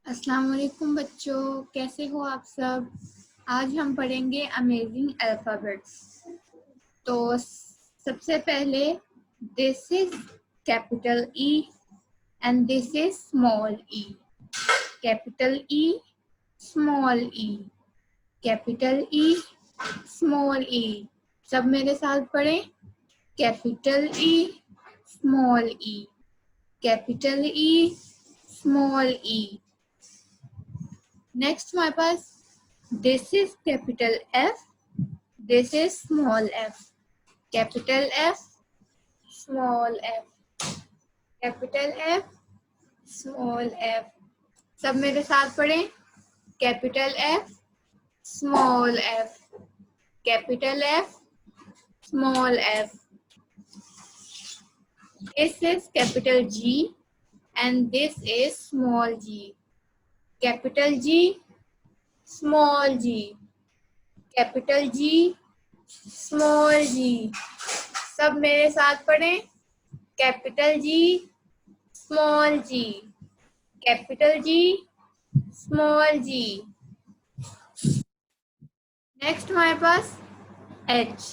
अस्सलाम वालेकुम बच्चों, कैसे हो आप सब। आज हम पढ़ेंगे अमेजिंग अल्फ़ाबेट्स। तो सबसे पहले this is capital E and this is small E. Capital E, small E, capital E, small E. सब मेरे साथ पढ़ें। Capital E, small E, capital E, small E. Next हमारे पास this is capital F, this is small f, capital F, small f, capital F, small f। सब मेरे साथ पढ़ें। Capital F, small f, capital F, small f। This is capital G and this is small g, capital G, small g, capital G, small g। सब मेरे साथ पढ़ें। Capital G, small जी, capital G, small जी। Next हमारे पास H।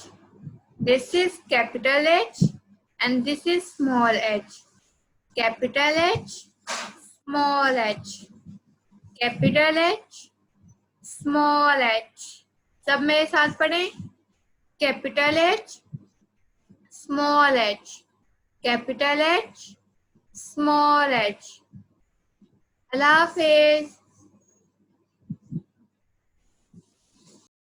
This is capital H and this is small h, capital H, small h, capital H, small h। सब मेरे साथ पढ़ें। Capital H, small h, capital H, small h। अल्लाह हाफिज।